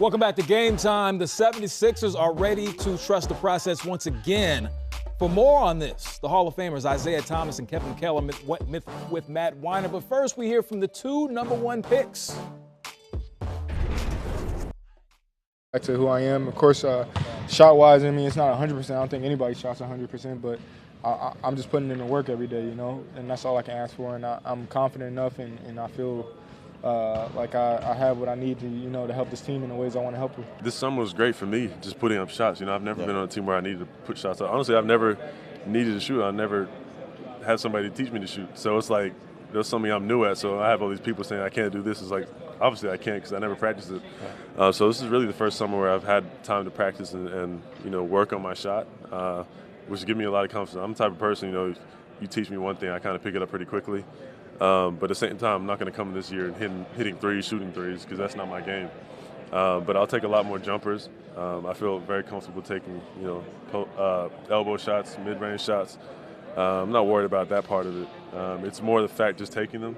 Welcome back to Game Time. The 76ers are ready to trust the process once again. For more on this, the Hall of Famers Isiah Thomas and Kevin McHale with Matt Weiner. But first, we hear from the two #1 picks. Back to who I am. Of course, shot-wise, I mean, it's not 100%. I don't think anybody shots 100%, but I'm just putting in the work every day, you know, and that's all I can ask for. And I'm confident enough, and I feel like I have what I need to, you know, to help this team in the ways I want to help them. This summer was great for me, just putting up shots. You know, I've never been on a team where I needed to put shots up. Honestly, I've never needed to shoot. I never had somebody teach me to shoot. So it's like there's something I'm new at. So I have all these people saying I can't do this. It's like, obviously I can't because I never practiced it. So this is really the first summer where I've had time to practice and you know, work on my shot, which gives me a lot of confidence. I'm the type of person, you know, you teach me one thing, I kind of pick it up pretty quickly. But at the same time, I'm not going to come this year and hitting threes, shooting threes, because that's not my game. But I'll take a lot more jumpers. I feel very comfortable taking, you know, elbow shots, mid-range shots. I'm not worried about that part of it. It's more the fact just taking them.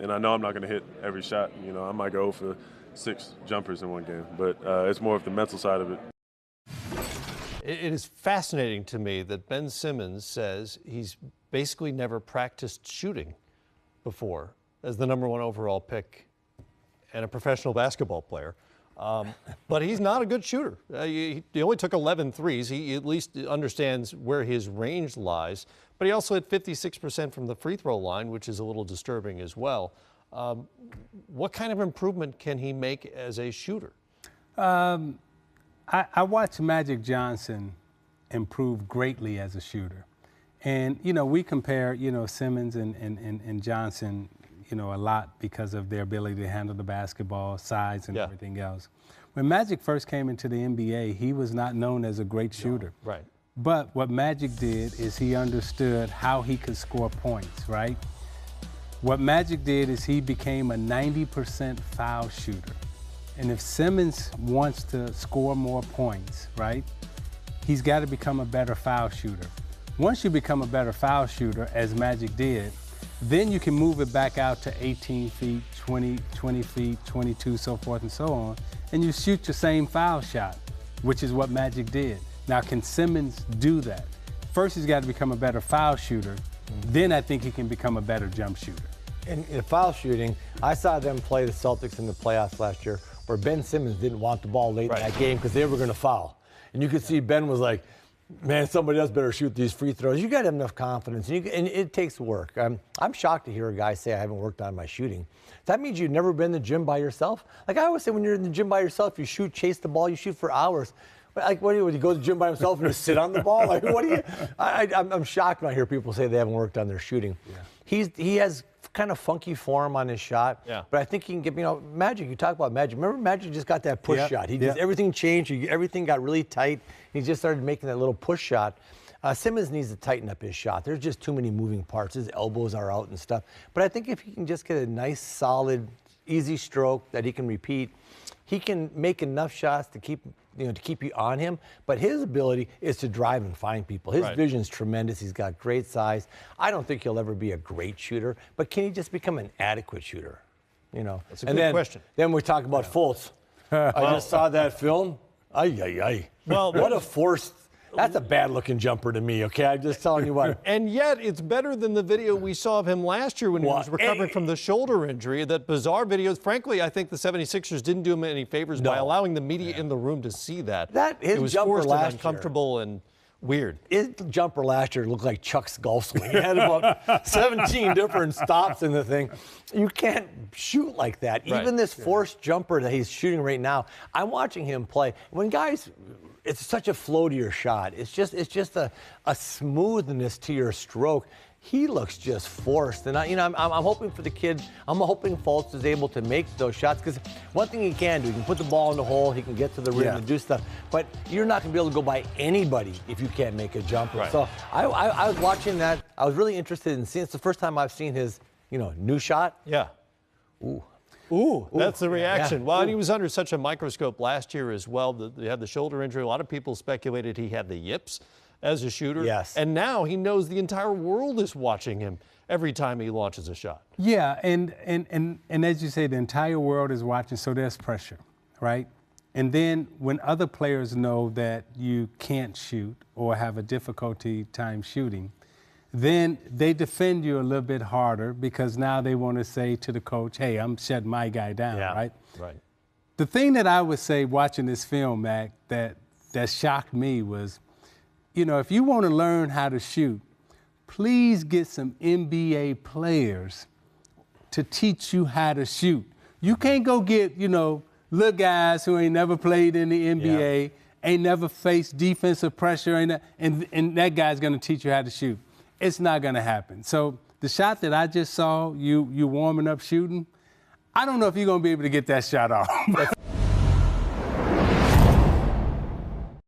And I know I'm not going to hit every shot. You know, I might go for 6 jumpers in one game. But it's more of the mental side of it. It is fascinating to me that Ben Simmons says he's basically never practiced shooting before as the #1 overall pick and a professional basketball player. But he's not a good shooter. He only took 11 threes. He at least understands where his range lies. But he also hit 56% from the free throw line, which is a little disturbing as well. What kind of improvement can he make as a shooter? I watched Magic Johnson improve greatly as a shooter. And, you know, we compare, you know, Simmons and Johnson, you know, a lot because of their ability to handle the basketball, size, and everything else. When Magic first came into the NBA, he was not known as a great shooter. Right. But what Magic did is he understood how he could score points, right? What Magic did is he became a 90% foul shooter. And if Simmons wants to score more points, right, he's got to become a better foul shooter. Once you become a better foul shooter, as Magic did, then you can move it back out to 18 feet, 20 feet, 22, so forth and so on, and you shoot your same foul shot, which is what Magic did. Now, can Simmons do that? First, he's got to become a better foul shooter. Then I think he can become a better jump shooter. In foul shooting, I saw them play the Celtics in the playoffs last year where Ben Simmons didn't want the ball late in that game because they were going to foul. And you could see Ben was like, man, somebody else better shoot these free throws. You got to have enough confidence, and it takes work. I'm shocked to hear a guy say I haven't worked on my shooting. That means you've never been in the gym by yourself? Like I always say, when you're in the gym by yourself, you shoot, chase the ball, you shoot for hours. Like, what do you, would you go to the gym by himself and just sit on the ball? Like, what do you? I'm shocked when I hear people say they haven't worked on their shooting. Yeah. He has kind of funky form on his shot. Yeah. But I think he can get, you know, Magic, you talk about Magic. Remember Magic just got that push shot. He just, everything changed. Everything got really tight. He just started making that little push shot. Simmons needs to tighten up his shot. There's just too many moving parts. His elbows are out and stuff. But I think if he can just get a nice, solid, easy stroke that he can repeat, he can make enough shots to keep you on him. But his ability is to drive and find people. His vision's tremendous. He's got great size. I don't think he'll ever be a great shooter, but can he just become an adequate shooter? You know, that's a good question. Then we talk about Fultz. I just saw that film. Ay. Well, what a forced. That's a bad-looking jumper to me, okay? I'm just telling you what. And yet, it's better than the video we saw of him last year when he was recovering from the shoulder injury. That bizarre video. Frankly, I think the 76ers didn't do him any favors by allowing the media in the room to see that. His it was jumper forced last and uncomfortable and weird. His jumper last year looked like Chuck's golf swing. He had about 17 different stops in the thing. You can't shoot like that. Even this forced jumper that he's shooting right now, I'm watching him play. When guys, it's such a flow to your shot. It's just a smoothness to your stroke. He looks just forced, and I'm hoping for the kid. I'm hoping Fultz is able to make those shots because one thing he can do, he can put the ball in the hole, he can get to the rim and do stuff. But you're not going to be able to go by anybody if you can't make a jumper. So I was watching that. I was really interested in seeing. It's the first time I've seen his, new shot. Yeah. Ooh, that's the reaction. Well, and he was under such a microscope last year as well. He had the shoulder injury. A lot of people speculated he had the yips as a shooter. Yes. And now he knows the entire world is watching him every time he launches a shot. Yeah, and as you say, the entire world is watching, so there's pressure, right? And then when other players know that you can't shoot or have a difficulty time shooting, then they defend you a little bit harder because now they want to say to the coach, hey, I'm shutting my guy down, right? Right. The thing that I would say watching this film, Mac, that shocked me was, if you want to learn how to shoot, please get some NBA players to teach you how to shoot. You can't go get, little guys who ain't never played in the NBA, ain't never faced defensive pressure, and that guy's going to teach you how to shoot. It's not going to happen. So the shot that I just saw, you warming up shooting, I don't know if you're going to be able to get that shot off.